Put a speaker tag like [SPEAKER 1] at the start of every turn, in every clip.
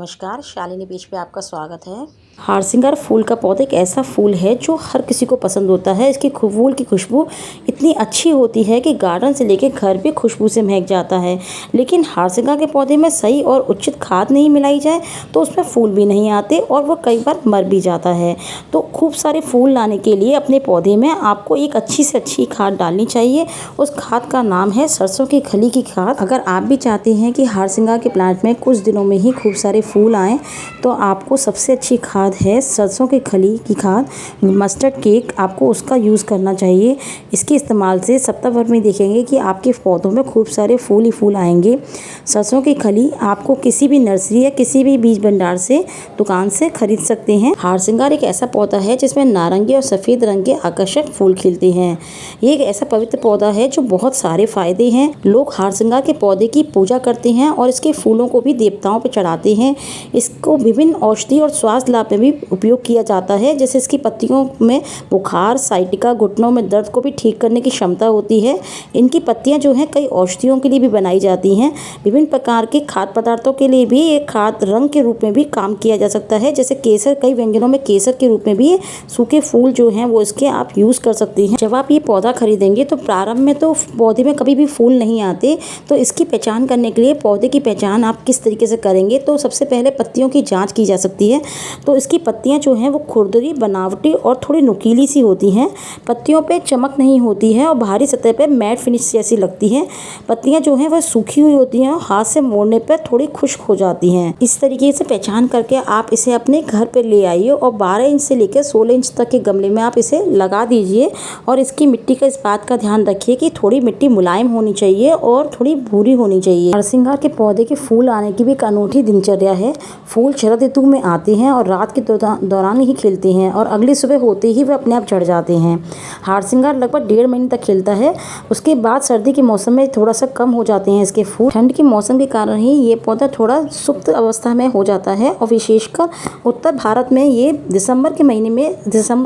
[SPEAKER 1] नमस्कार, शालिनी पेज पे आपका स्वागत है। हारसिंगार फूल का पौधा एक ऐसा फूल है जो हर किसी को पसंद होता है। इसकी फूल की खुशबू इतनी अच्छी होती है कि गार्डन से लेके घर भी खुशबू से महक जाता है। लेकिन हारसिंगार के पौधे में सही और उचित खाद नहीं मिलाई जाए तो उसमें फूल भी नहीं आते और वो कई बार मर भी जाता है। तो खूब सारे फूल लाने के लिए अपने पौधे में आपको एक अच्छी से अच्छी खाद डालनी चाहिए। उस खाद का नाम है सरसों की खली की खाद। अगर आप भी चाहते हैं कि हारसिंगार के प्लांट में कुछ दिनों में ही खूब सारे फूल आएँ तो आपको सबसे अच्छी खाद है सरसों की खली की खाद। मस्टर्ड केक आपको उसका यूज़ करना चाहिए। इसके इस्तेमाल से सप्ताह भर में देखेंगे कि आपके पौधों में खूब सारे फूल ही फूल आएंगे। सरसों की खली आपको किसी भी नर्सरी या किसी भी बीज भंडार से दुकान से खरीद सकते हैं। हारसिंगार एक ऐसा पौधा है जिसमें नारंगी और सफ़ेद रंग के आकर्षक फूल खिलते हैं। ये एक ऐसा पवित्र पौधा है जो बहुत सारे फायदे हैं। लोग हारसिंगार के पौधे की पूजा करते हैं और इसके फूलों को भी देवताओं पर चढ़ाते हैं। इसको विभिन्न औषधि और स्वास्थ्य लाभ में भी उपयोग किया जाता है। जैसे इसकी पत्तियों में बुखार, साइटिका, घुटनों में दर्द को भी ठीक करने की क्षमता होती है। इनकी पत्तियां जो हैं कई औषधियों के लिए भी बनाई जाती हैं। विभिन्न प्रकार के खाद्य पदार्थों के लिए भी एक खाद्य रंग के रूप में भी काम किया जा सकता है। जैसे केसर, कई व्यंजनों में केसर के रूप में भी सूखे फूल जो हैं वो इसके आप यूज़ कर सकते हैं। जब आप ये पौधा खरीदेंगे तो प्रारंभ में तो पौधे में कभी भी फूल नहीं आते। तो इसकी पहचान करने के लिए पौधे की पहचान आप किस तरीके से करेंगे, तो सबसे पहले पत्तियों की जाँच की जा सकती है। तो इसकी पत्तियां जो हैं वो खुरदरी, बनावटी और थोड़ी नुकीली सी होती हैं। पत्तियों पे चमक नहीं होती है और बाहरी सतह पे मैट फिनिश जैसी लगती हैं। पत्तियां जो हैं वह सूखी हुई होती हैं और हाथ से मोड़ने पर थोड़ी खुश्क हो जाती हैं। इस तरीके से पहचान करके आप इसे अपने घर पे ले आइए और 12 इंच से लेकर 16 इंच तक के गमले में आप इसे लगा दीजिए। और इसकी मिट्टी का इस बात का ध्यान रखिए कि थोड़ी मिट्टी मुलायम होनी चाहिए और थोड़ी भूरी होनी चाहिए। हारसिंगार के पौधे के फूल आने की भी एक अनूठी दिनचर्या है। फूल शरद ऋतु में आते हैं और रात के दौरान ही खिलते हैं और अगली सुबह होते ही वे अपने आप झड़ जाते हैं। हारसिंगार लगभग 1.5 महीने तक खिलता है। उसके बाद सर्दी के मौसम में थोड़ा सा कम हो जाते हैं इसके फूल। ठंड के मौसम के कारण ही ये पौधा थोड़ा सुप्त अवस्था में हो जाता है और विशेषकर उत्तर भारत में ये दिसंबर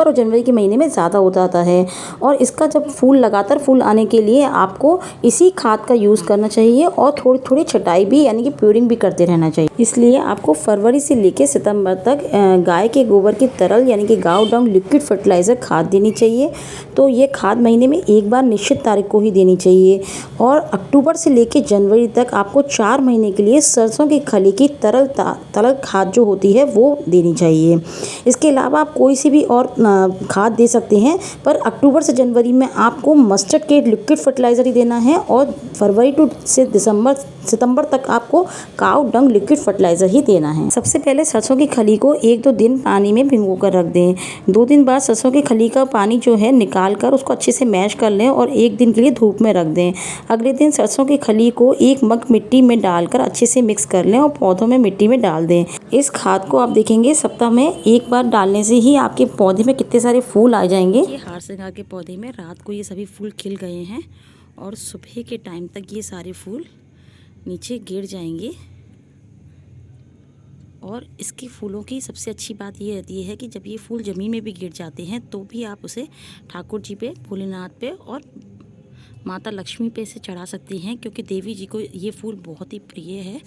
[SPEAKER 1] और जनवरी के महीने में ज़्यादा हो जाता है। और इसका जब लगातार फूल आने के लिए आपको इसी खाद का यूज़ करना चाहिए और थोड़ी थोड़ी छटाई भी यानी कि प्यूरिंग भी करते रहना चाहिए। इसलिए आपको फरवरी से लेकर सितंबर तक गाय के गोबर की तरल यानी कि गांव डंग लिक्विड फर्टिलाइज़र खाद देनी चाहिए। तो ये खाद महीने में एक बार निश्चित तारीख को ही देनी चाहिए। और अक्टूबर से लेकर जनवरी तक आपको 4 महीने के लिए सरसों की खली की तरल खाद जो होती है वो देनी चाहिए। इसके अलावा आप कोई सी भी और खाद दे सकते हैं, पर अक्टूबर से जनवरी में आपको मस्टर्ड के लिक्विड फर्टिलाइज़र ही देना है और फरवरी से सितंबर तक आपको काऊ डंग लिक्विड फर्टिलाइज़र ही देना है। सबसे पहले सरसों की खली को 1-2 दिन पानी में भिगो कर रख दें। 2 दिन बाद सरसों की खली का पानी जो है निकाल कर उसको अच्छे से मैश कर लें और 1 दिन के लिए धूप में रख दें। अगले दिन सरसों की खली को 1 मग मिट्टी में डालकर अच्छे से मिक्स कर लें और पौधों में मिट्टी में डाल दें। इस खाद को आप देखेंगे सप्ताह में 1 बार डालने से ही आपके पौधे में कितने सारे फूल आ जाएंगे। ये हारसिंगार के पौधे में रात को ये सभी फूल खिल गए हैं और सुबह के टाइम तक ये सारे फूल नीचे गिर जाएंगे। और इसके फूलों की सबसे अच्छी बात ये रहती है कि जब ये फूल ज़मीन में भी गिर जाते हैं तो भी आप उसे ठाकुर जी पे, भोलेनाथ पे और माता लक्ष्मी पे से चढ़ा सकते हैं, क्योंकि देवी जी को ये फूल बहुत ही प्रिय है।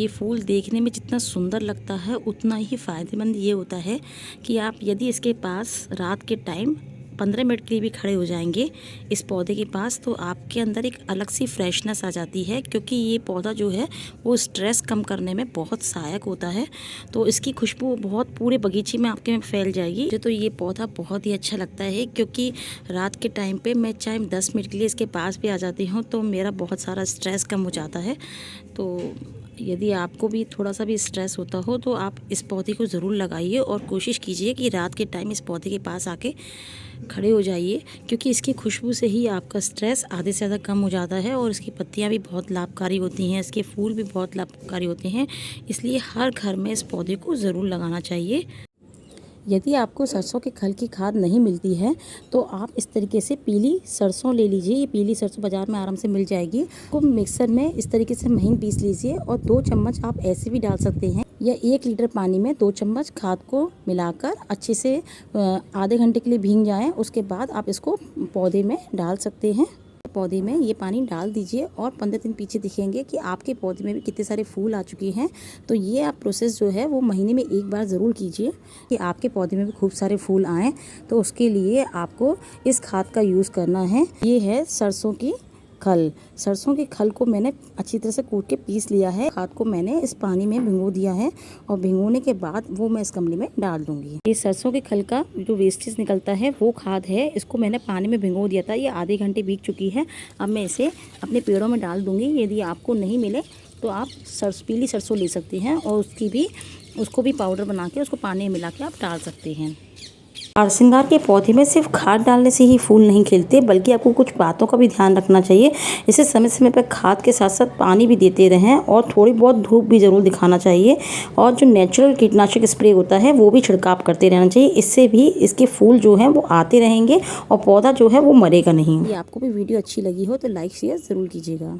[SPEAKER 1] ये फूल देखने में जितना सुंदर लगता है उतना ही फ़ायदेमंद ये होता है कि आप यदि इसके पास रात के टाइम 15 मिनट के लिए भी खड़े हो जाएंगे इस पौधे के पास, तो आपके अंदर एक अलग सी फ्रेशनेस आ जाती है, क्योंकि ये पौधा जो है वो स्ट्रेस कम करने में बहुत सहायक होता है। तो इसकी खुशबू बहुत पूरे बगीचे में आपके में फैल जाएगी। मुझे तो ये पौधा बहुत ही अच्छा लगता है, क्योंकि रात के टाइम पे मैं चाहे 10 मिनट के लिए इसके पास भी आ जाती हूँ तो मेरा बहुत सारा स्ट्रेस कम हो जाता है। तो यदि आपको भी थोड़ा सा भी स्ट्रेस होता हो तो आप इस पौधे को ज़रूर लगाइए और कोशिश कीजिए कि रात के टाइम इस पौधे के पास आके खड़े हो जाइए, क्योंकि इसकी खुशबू से ही आपका स्ट्रेस आधे से ज़्यादा कम हो जाता है। और इसकी पत्तियां भी बहुत लाभकारी होती हैं, इसके फूल भी बहुत लाभकारी होते हैं। इसलिए हर घर में इस पौधे को ज़रूर लगाना चाहिए। यदि आपको सरसों के खल की खाद नहीं मिलती है तो आप इस तरीके से पीली सरसों ले लीजिए। ये पीली सरसों बाज़ार में आराम से मिल जाएगी। को मिक्सर में इस तरीके से महीन पीस लीजिए और 2 चम्मच आप ऐसे भी डाल सकते हैं, या 1 लीटर पानी में 2 चम्मच खाद को मिलाकर अच्छे से आधे घंटे के लिए भीग जाएं। उसके बाद आप इसको पौधे में डाल सकते हैं। पौधे में ये पानी डाल दीजिए और 15 दिन पीछे दिखेंगे कि आपके पौधे में भी कितने सारे फूल आ चुके हैं। तो ये आप प्रोसेस जो है वो महीने में एक बार ज़रूर कीजिए कि आपके पौधे में भी खूब सारे फूल आएँ। तो उसके लिए आपको इस खाद का यूज़ करना है। ये है सरसों की खल। सरसों के खल को मैंने अच्छी तरह से कूट के पीस लिया है। खाद को मैंने इस पानी में भिगो दिया है और भिगोने के बाद वो मैं इस गमले में डाल दूंगी। ये सरसों के खल का जो वेस्टेज निकलता है वो खाद है। इसको मैंने पानी में भिगो दिया था, ये आधे घंटे बीत चुकी है। अब मैं इसे अपने पेड़ों में डाल दूंगी। यदि आपको नहीं मिले तो आप पीली सरसों ले सकती हैं और उसको भी पाउडर बना के उसको पानी में मिला के आप डाल सकते हैं। हारसिंगार के पौधे में सिर्फ खाद डालने से ही फूल नहीं खिलते, बल्कि आपको कुछ बातों का भी ध्यान रखना चाहिए। इसे समय समय पर खाद के साथ साथ पानी भी देते रहें और थोड़ी बहुत धूप भी ज़रूर दिखाना चाहिए। और जो नेचुरल कीटनाशक स्प्रे होता है वो भी छिड़काव करते रहना चाहिए। इससे भी इसके फूल जो हैं वो आते रहेंगे और पौधा जो है वो मरेगा नहीं। यदि आपको भी वीडियो अच्छी लगी हो तो लाइक शेयर ज़रूर कीजिएगा।